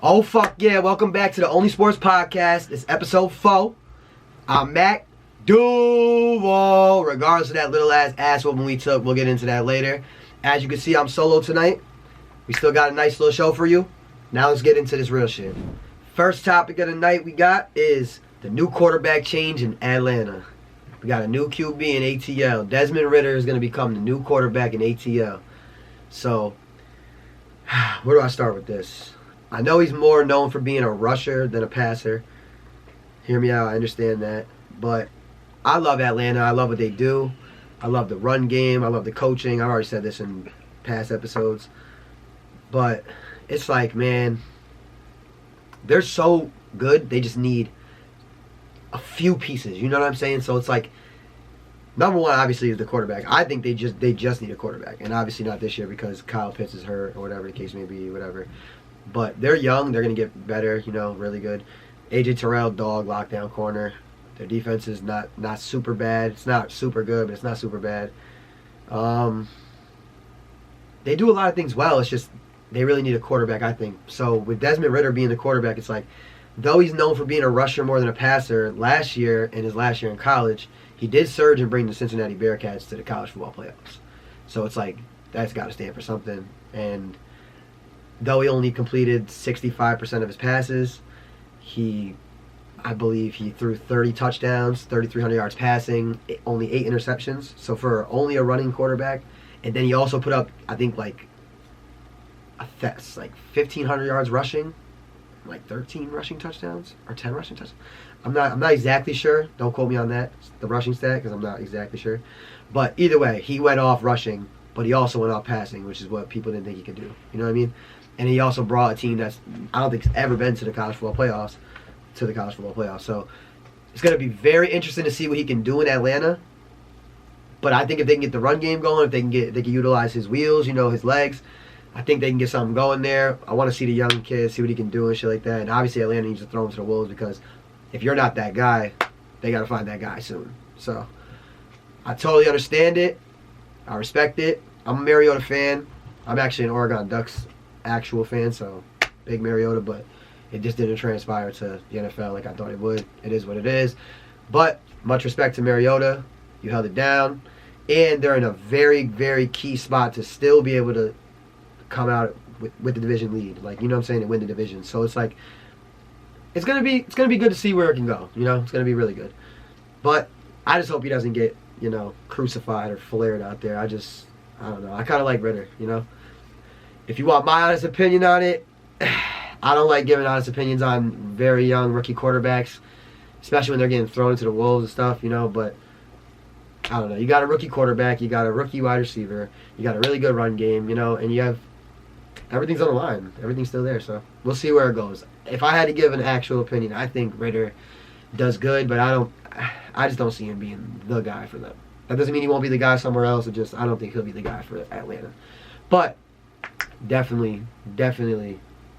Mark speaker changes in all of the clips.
Speaker 1: Oh, fuck yeah. Welcome back to the Onlysports podcast. It's episode 4. I'm Mac Duval. Regardless of that little ass whooping we took, we'll get into that later. As you can see, I'm solo tonight. We still got a nice little show for you. Now let's get into this real shit. First topic of the night we got is the new quarterback change in Atlanta. We got a new QB in ATL. Desmond Ridder is going to become the new quarterback in ATL. So, where do I start with this? I know he's more known for being a rusher than a passer. Hear me out, I understand that. But I love Atlanta. I love what they do. I love the run game. I love the coaching. I've already said this in past episodes. But it's like, man, they're so good. They just need a few pieces. You know what I'm saying? So it's like, number one, obviously, is the quarterback. I think they just need a quarterback. And obviously not this year because Kyle Pitts is hurt or whatever the case may be, whatever. But they're young. They're going to get better, really good. A.J. Terrell, dog, lockdown corner. Their defense is not super bad. It's not super good, but it's not super bad. They do a lot of things well. It's just they really need a quarterback, I think. So with Desmond Ridder being the quarterback, it's like, though he's known for being a rusher more than a passer, last year, in his last year in college, he did surge and bring the Cincinnati Bearcats to the college football playoffs. So it's like, that's got to stand for something. And though he only completed 65% of his passes, I believe he threw 30 touchdowns, 3,300 yards passing, only 8 interceptions. So for only a running quarterback, and then he also put up, I think, like 1,500 yards rushing, like 13 rushing touchdowns or 10 rushing touchdowns. I'm not exactly sure. Don't quote me on that, the rushing stat, because I'm not exactly sure. But either way, he went off rushing, but he also went off passing, which is what people didn't think he could do. You know what I mean? And he also brought a team that's, I don't think, has ever been to the college football playoffs. So it's going to be very interesting to see what he can do in Atlanta. But I think if they can get the run game going, if they can utilize his wheels, his legs, I think they can get something going there. I want to see the young kid, see what he can do and shit like that. And obviously Atlanta needs to throw him to the wolves because if you're not that guy, they got to find that guy soon. So I totally understand it. I respect it. I'm a Mariota fan. I'm actually an Oregon Ducks actual fan, so big Mariota, but it just didn't transpire to the NFL like I thought it would. It is what it is. But much respect to Mariota. You held it down. And they're in a very, very key spot to still be able to come out with the division lead. Like, and win the division. So it's like, it's gonna be good to see where it can go. It's gonna be really good. But I just hope he doesn't get, crucified or flared out there. I don't know. I kinda like Ridder, If you want my honest opinion on it, I don't like giving honest opinions on very young rookie quarterbacks, especially when they're getting thrown into the wolves and stuff, but I don't know. You got a rookie quarterback, you got a rookie wide receiver, you got a really good run game, and you have everything's on the line. Everything's still there, so we'll see where it goes. If I had to give an actual opinion, I think Ridder does good, but I just don't see him being the guy for them. That doesn't mean he won't be the guy somewhere else. I don't think he'll be the guy for Atlanta. But definitely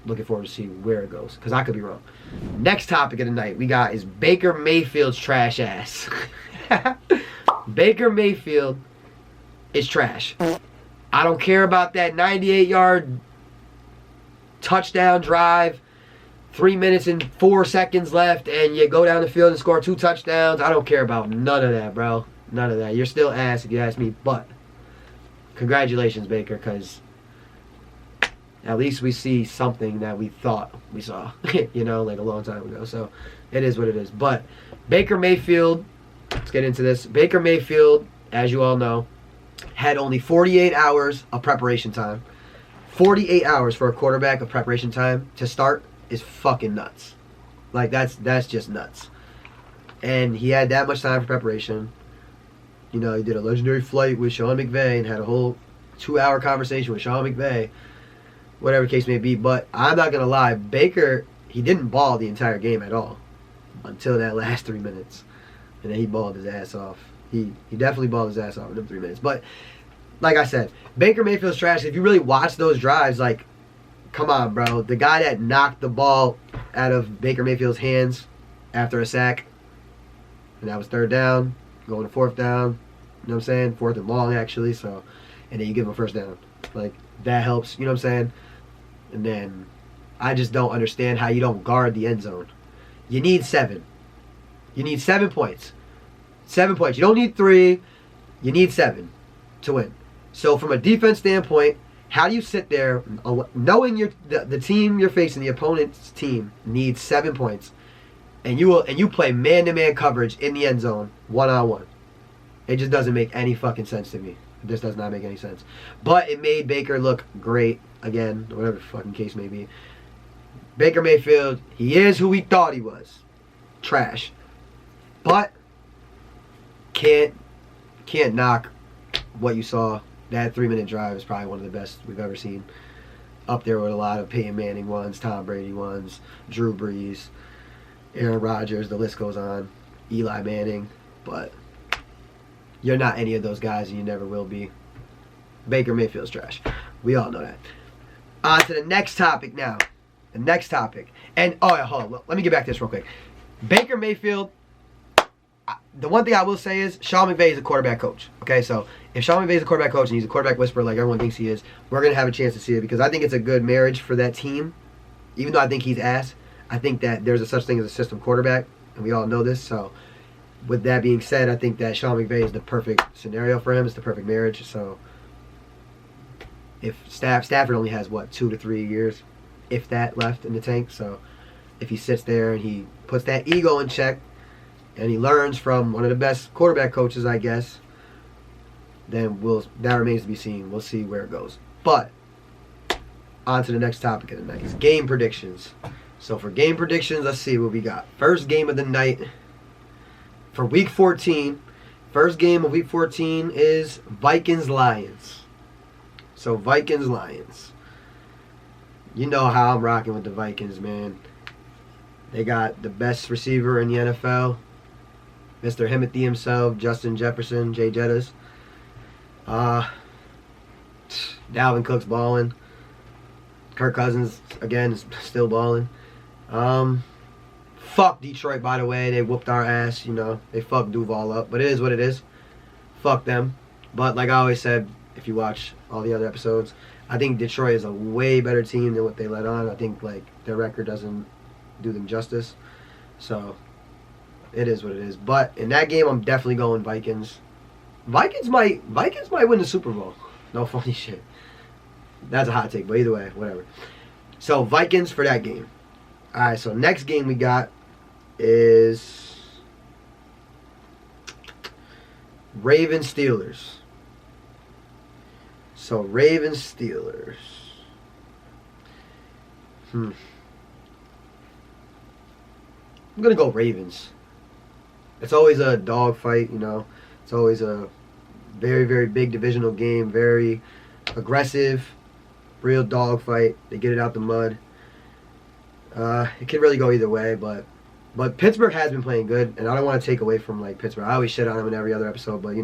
Speaker 1: looking forward to see where it goes, because I could be wrong. Next topic of the night we got is Baker Mayfield's trash ass. Baker Mayfield is trash. I don't care about that 98-yard touchdown drive, 3 minutes and 4 seconds left, and you go down the field and score 2 touchdowns. I don't care about none of that, bro. None of that. You're still ass if you ask me, but congratulations, Baker, because at least we see something that we thought we saw, like a long time ago. So it is what it is. But Baker Mayfield, let's get into this. Baker Mayfield, as you all know, had only 48 hours of preparation time. 48 hours for a quarterback of preparation time to start is fucking nuts. Like, that's just nuts. And he had that much time for preparation. He did a legendary flight with Sean McVay and had a whole 2-hour conversation with Sean McVay. Whatever the case may be. But I'm not going to lie, Baker, he didn't ball the entire game at all until that last 3 minutes. And then he balled his ass off. He definitely balled his ass off in them 3 minutes. But, like I said, Baker Mayfield's trash. If you really watch those drives, like, come on, bro. The guy that knocked the ball out of Baker Mayfield's hands after a sack, and that was 3rd down, going to 4th down. You know what I'm saying? 4th and long, actually. So, and then you give him a 1st down. Like, that helps. You know what I'm saying? And then I just don't understand how you don't guard the end zone. You need 7. You need 7 points. 7 points. You don't need 3. You need 7 to win. So from a defense standpoint, how do you sit there knowing the team you're facing, the opponent's team, needs 7 points, and you play man-to-man coverage in the end zone, 1-on-1? It just doesn't make any fucking sense to me. It just does not make any sense. But it made Baker look great again, whatever the fucking case may be. Baker Mayfield, he is who we thought he was. Trash. But can't knock what you saw. That 3-minute drive is probably one of the best we've ever seen. Up there with a lot of Peyton Manning ones, Tom Brady ones, Drew Brees, Aaron Rodgers, the list goes on. Eli Manning. But you're not any of those guys and you never will be. Baker Mayfield's trash. We all know that. On to the next topic now. The next topic. And, oh, yeah, hold on. Let me get back to this real quick. Baker Mayfield, the one thing I will say is Sean McVay is a quarterback coach. Okay, so if Sean McVay is a quarterback coach and he's a quarterback whisperer like everyone thinks he is, we're going to have a chance to see it because I think it's a good marriage for that team. Even though I think he's ass, I think that there's a such thing as a system quarterback, and we all know this. So with that being said, I think that Sean McVay is the perfect scenario for him. It's the perfect marriage. So if Stafford only has, 2 to 3 years, if that, left in the tank. So if he sits there and he puts that ego in check and he learns from one of the best quarterback coaches, I guess, then that remains to be seen. We'll see where it goes. But on to the next topic of the night is game predictions. So for game predictions, let's see what we got. First game of the night for Week 14. First game of Week 14 is Vikings-Lions. So Vikings-Lions. You know how I'm rocking with the Vikings, man. They got the best receiver in the NFL. Mr. Himothy himself, Justin Jefferson, Jay Jettas. Dalvin Cook's balling. Kirk Cousins, again, is still balling. Fuck Detroit, by the way. They whooped our ass, They fucked Duval up. But it is what it is. Fuck them. But like I always said, if you watch all the other episodes, I think Detroit is a way better team than what they let on. I think, their record doesn't do them justice. So it is what it is. But in that game, I'm definitely going Vikings. Vikings might win the Super Bowl. No funny shit. That's a hot take, but either way, whatever. So Vikings for that game. All right. So next game we got is Ravens Steelers. So Ravens Steelers. I'm gonna go Ravens. It's always a dogfight, It's always a very, very big divisional game. Very aggressive, real dogfight. They get it out the mud. It can really go either way, but Pittsburgh has been playing good, and I don't want to take away from Pittsburgh. I always shit on them in every other episode, but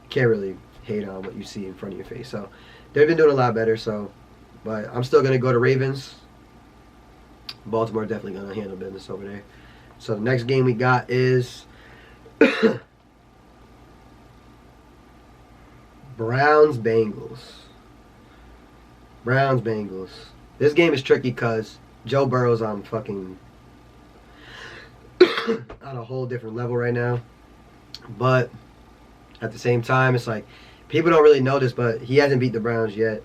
Speaker 1: can't really hate on what you see in front of your face. So they've been doing a lot better. So, but I'm still gonna go to Ravens. Baltimore definitely gonna handle business over there. So the next game we got is Browns-Bengals. Browns-Bengals. This game is tricky because Joe Burrow's on fucking on a whole different level right now. But at the same time, it's people don't really know this, but he hasn't beat the Browns yet.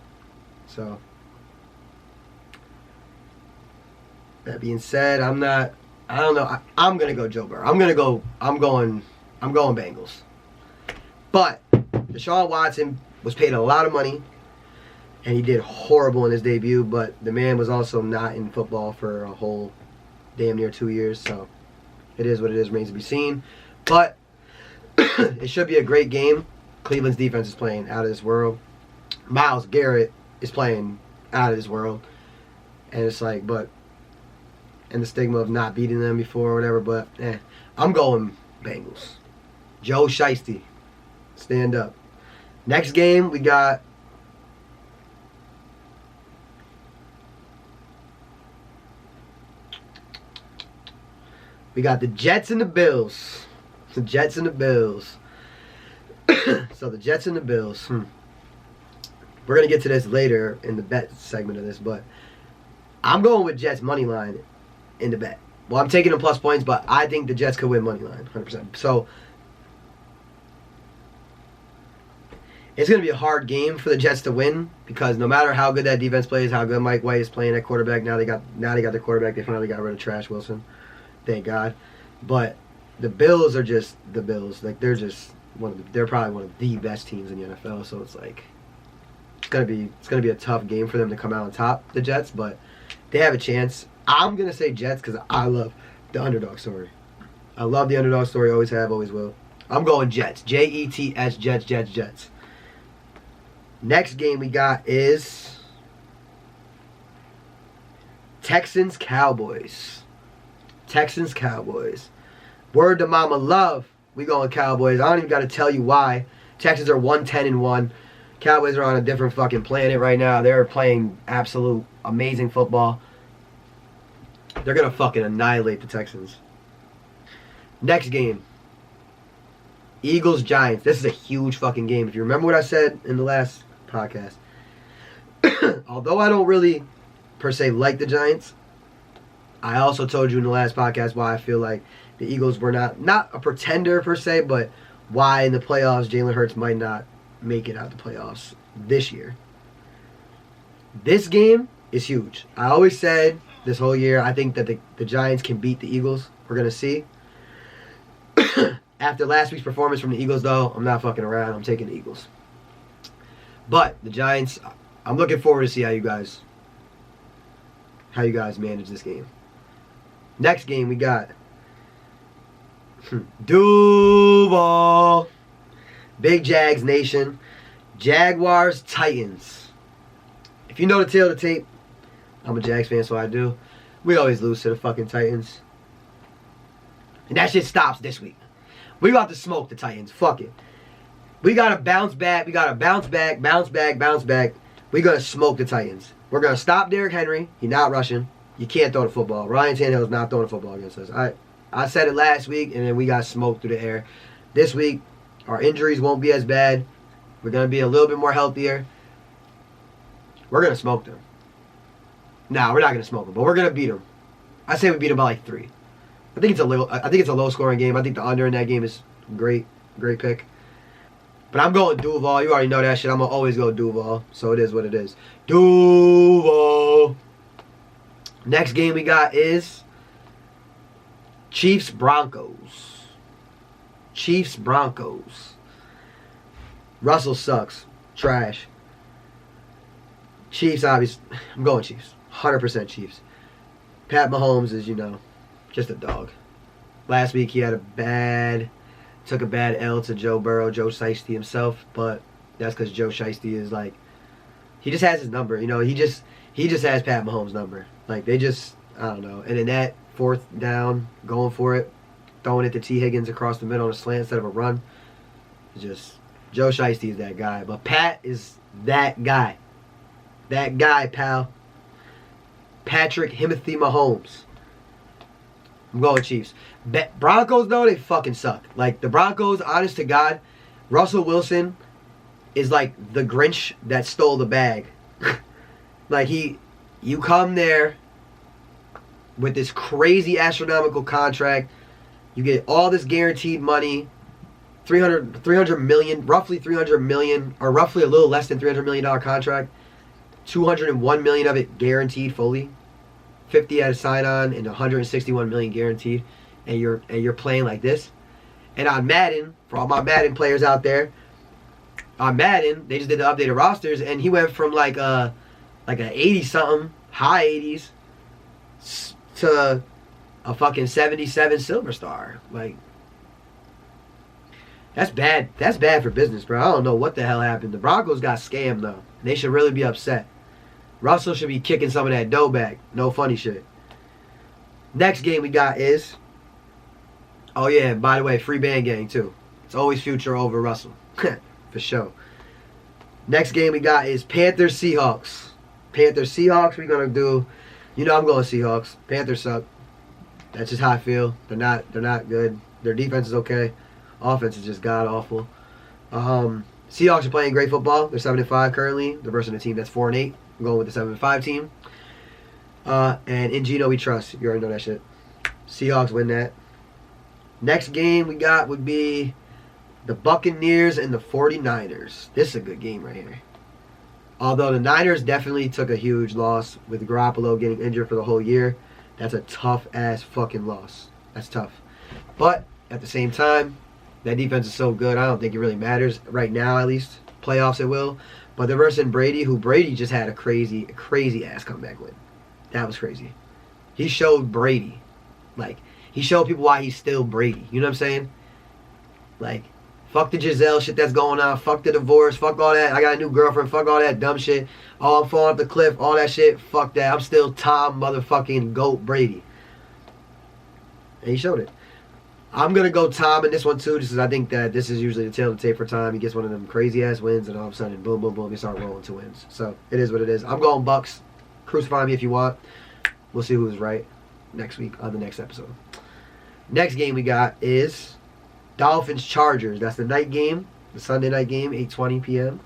Speaker 1: So that being said, I don't know. I'm gonna go Joe Burrow. I'm going Bengals. But Deshaun Watson was paid a lot of money, and he did horrible in his debut. But the man was also not in football for a whole damn near 2 years. So it is what it is. Remains to be seen. But it should be a great game. Cleveland's defense is playing out of this world. Myles Garrett is playing out of this world, and it's and the stigma of not beating them before or whatever, but I'm going Bengals. Joe Shiesty, stand up. Next game, we got the Jets and the Bills. The Jets and the Bills. So the Jets and the Bills. We're going to get to this later in the bet segment of this, but I'm going with Jets money line in the bet. Well, I'm taking them plus points, but I think the Jets could win money line, 100%. So it's going to be a hard game for the Jets to win because no matter how good that defense plays, how good Mike White is playing at quarterback, now they got their quarterback. They finally got rid of Trash Wilson, thank God. But the Bills are just the Bills. Like they're probably one of the best teams in the NFL. So it's like it's gonna be a tough game for them to come out on top, the Jets, but they have a chance. I'm gonna say Jets because I love the underdog story. I love the underdog story. Always have, always will. I'm going Jets. Jets. Jets. Next game we got is Texans Cowboys. Word to Mama Love. We going Cowboys. I don't even got to tell you why. Texans are 1-10-1. Cowboys are on a different fucking planet right now. They're playing absolute amazing football. They're going to fucking annihilate the Texans. Next game. Eagles-Giants. This is a huge fucking game. If you remember what I said in the last podcast. Although I don't really, per se, like the Giants, I also told you in the last podcast why I feel like the Eagles were not a pretender, per se, but why in the playoffs Jalen Hurts might not make it out the playoffs this year. This game is huge. I always said this whole year, I think that the Giants can beat the Eagles. We're going to see. After last week's performance from the Eagles, though, I'm not fucking around. I'm taking the Eagles. But the Giants, I'm looking forward to see how you guys manage this game. Next game we got Duval. Big Jags Nation. Jaguars Titans. If you know the tail of the tape, I'm a Jags fan, so I do. We always lose to the fucking Titans. And that shit stops this week. We about to smoke the Titans. Fuck it. We got to bounce back. We got to bounce back. We're going to smoke the Titans. We're going to stop Derrick Henry. He's not rushing. You can't throw the football. Ryan Tannehill is not throwing the football against us. I said it last week, and then we got smoked through the air. This week, our injuries won't be as bad. We're going to be a little bit more healthier. We're going to smoke them. Nah, we're not going to smoke them, but we're going to beat them. I say we beat them by like 3. I think it's a low scoring game. I think the under in that game is great pick. But I'm going Duval. You already know that shit. I'm going to always go Duval. So it is what it is. Duval. Next game we got is Chiefs-Broncos. Russell sucks. Trash. Chiefs, obviously. I'm going Chiefs. 100% Chiefs. Pat Mahomes is, just a dog. Last week he took a bad L to Joe Burrow, Joe Shiesty himself, but that's because Joe Shiesty is like, he just has his number, he just has Pat Mahomes' number. Like I don't know. And in that 4th down, going for it, throwing it to T. Higgins across the middle on a slant instead of a run. Just Joe Shiesty is that guy. But Pat is that guy. That guy, pal. Patrick Himothy Mahomes. I'm going Chiefs. Broncos, though, they fucking suck. Like, the Broncos, honest to God, Russell Wilson is like the Grinch that stole the bag. Like, you come there with this crazy astronomical contract. You get all this guaranteed money. 300 million, roughly 300 million, or roughly a little less than $300 million contract. 201 million of it guaranteed fully. 50 at a sign-on and 161 million guaranteed, and you're playing like this. And on Madden, for all my Madden players out there, on Madden they just did the updated rosters, and he went from like an 80-something, high 80s, to a fucking 77 silver star. Like, that's bad. That's bad for business, bro. I don't know what the hell happened. The Broncos got scammed though. They should really be upset. Russell should be kicking some of that dough back. No funny shit. Next game we got is... Oh yeah, by the way, free band gang too. It's always Future over Russell. For sure. Next game we got is Panthers-Seahawks. Panthers-Seahawks, we're going to do... I'm going Seahawks. Panthers suck. That's just how I feel. They're not good. Their defense is okay. Offense is just god-awful. Seahawks are playing great football. They're 7-5 currently. They're versus a team that's 4-8. I'm going with the 7-5 team. And in Gino we trust. You already know that shit. Seahawks win that. Next game we got would be the Buccaneers and the 49ers. This is a good game right here. Although the Niners definitely took a huge loss with Garoppolo getting injured for the whole year. That's a tough-ass fucking loss. That's tough. But at the same time, that defense is so good, I don't think it really matters. Right now, at least. Playoffs it will. But they're versing Brady, who Brady just had a crazy-ass comeback win. That was crazy. He showed Brady. Like, he showed people why he's still Brady. You know what I'm saying? Like, fuck the Giselle shit that's going on. Fuck the divorce. Fuck all that. I got a new girlfriend. Fuck all that dumb shit. Oh, I'm falling off the cliff. All that shit. Fuck that. I'm still Tom motherfucking GOAT Brady. And he showed it. I'm going to go Tom in this one too, just because I think that this is usually the tail of the tape for Tom. He gets one of them crazy-ass wins, and all of a sudden, boom, boom, boom, he start rolling 2 wins. So, it is what it is. I'm going Bucks. Crucify me if you want. We'll see who's right next week on the next episode. Next game we got is Dolphins-Chargers. That's the night game, the Sunday night game, 8:20 p.m.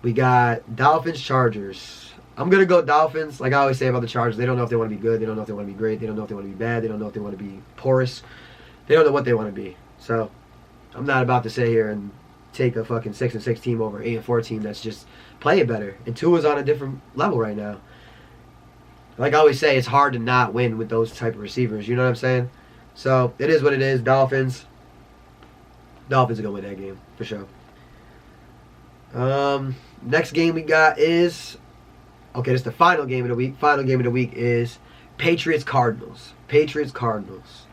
Speaker 1: We got Dolphins-Chargers. I'm going to go Dolphins. Like I always say about the Chargers, they don't know if they want to be good. They don't know if they want to be great. They don't know if they want to be bad. They don't know if they want to be porous. They don't know what they want to be. So, I'm not about to sit here and take a fucking 6-6 team over 8-4 team that's just playing better. And Tua's on a different level right now. Like I always say, it's hard to not win with those type of receivers. You know what I'm saying? So, it is what it is. Dolphins. Dolphins are going to win that game, for sure. Next game we got is... Okay, this is the final game of the week. Final game of the week is Patriots-Cardinals. Patriots-Cardinals.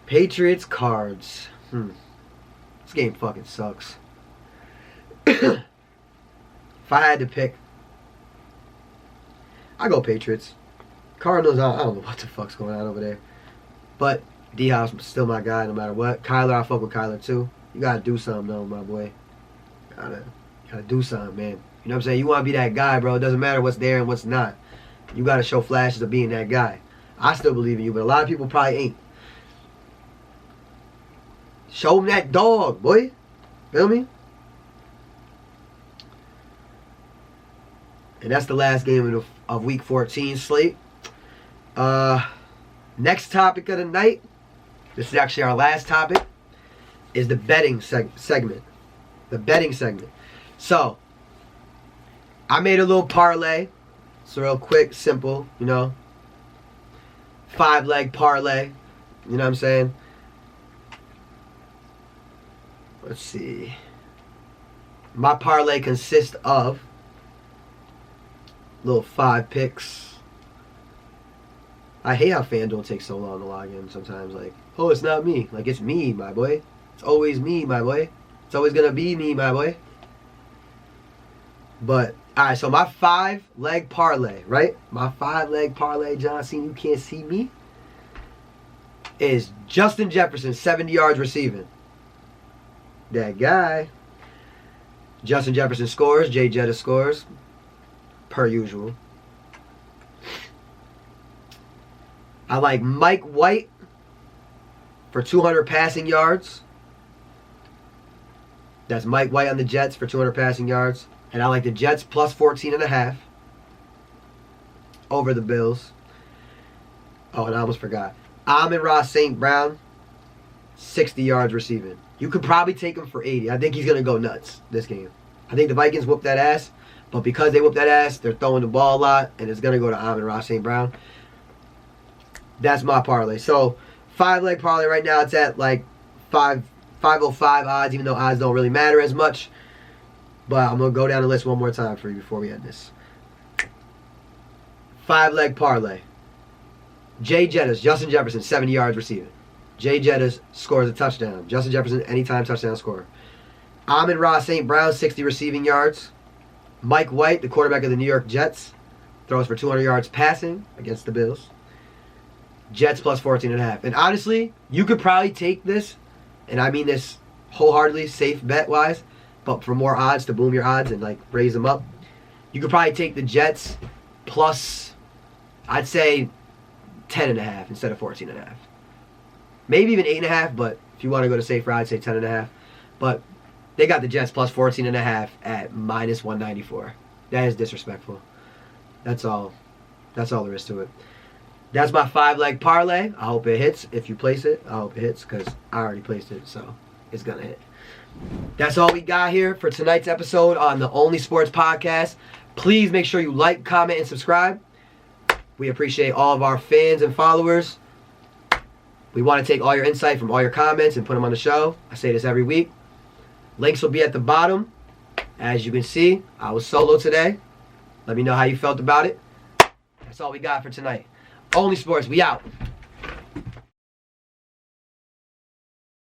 Speaker 1: Patriots-Cards. This game fucking sucks. If I had to pick, I go Patriots. Cardinals, I don't know what the fuck's going on over there. But D-House is still my guy no matter what. Kyler, I fuck with Kyler too. You gotta do something though, my boy. Gotta do something, man. You know what I'm saying? You want to be that guy, bro. It doesn't matter what's there and what's not. You got to show flashes of being that guy. I still believe in you, but a lot of people probably ain't. Show them that dog, boy. Feel me? And that's the last game of Week 14 slate. Next topic of the night, this is actually our last topic, is the betting segment. The betting segment. So, I made a little parlay. It's real quick, simple, you know. 5-leg parlay. You know what I'm saying? Let's see. My parlay consists of little 5 picks. I hate how FanDuel takes so long to log in sometimes. Like, oh, it's not me. Like, it's me, my boy. It's always me, my boy. It's always going to be me, my boy. But, alright, so my 5-leg parlay, right? My 5-leg parlay, John Cena, you can't see me, is Justin Jefferson, 70 yards receiving. That guy. Justin Jefferson scores. Jay Jetta scores. Per usual. I like Mike White for 200 passing yards. That's Mike White on the Jets for 200 passing yards. And I like the Jets plus 14.5 over the Bills. Oh, and I almost forgot. Amon-Ra St. Brown, 60 yards receiving. You could probably take him for 80. I think he's going to go nuts this game. I think the Vikings whoop that ass. But because they whoop that ass, they're throwing the ball a lot. And it's going to go to Amon-Ra St. Brown. That's my parlay. So, 5-leg parlay right now, it's at like 505 odds, even though odds don't really matter as much. But I'm going to go down the list one more time for you before we end this. 5-leg parlay. Jay Jettas, Justin Jefferson, 70 yards receiving. Jay Jettas scores a touchdown. Justin Jefferson, anytime touchdown scorer. Amon-Ra St. Brown, 60 receiving yards. Mike White, the quarterback of the New York Jets, throws for 200 yards passing against the Bills. Jets plus 14.5. And honestly, you could probably take this, and I mean this wholeheartedly, safe bet-wise, but for more odds, to boom your odds and like raise them up, you could probably take the Jets plus, I'd say, 10.5 instead of 14.5. Maybe even 8.5, but if you want to go to safe ride, I'd say 10.5. But they got the Jets plus 14.5 at minus 194. That is disrespectful. That's all. That's all there is to it. That's my 5-leg parlay. I hope it hits. If you place it, I hope it hits because I already placed it, so it's going to hit. That's all we got here for tonight's episode on the Onlysports podcast. Please make sure you like, comment, and subscribe. We appreciate all of our fans and followers. We want to take all your insight from all your comments and put them on the show. I say this every week. Links will be at the bottom. As you can see, I was solo today. Let me know how you felt about it. That's all we got for tonight. Onlysports, we out.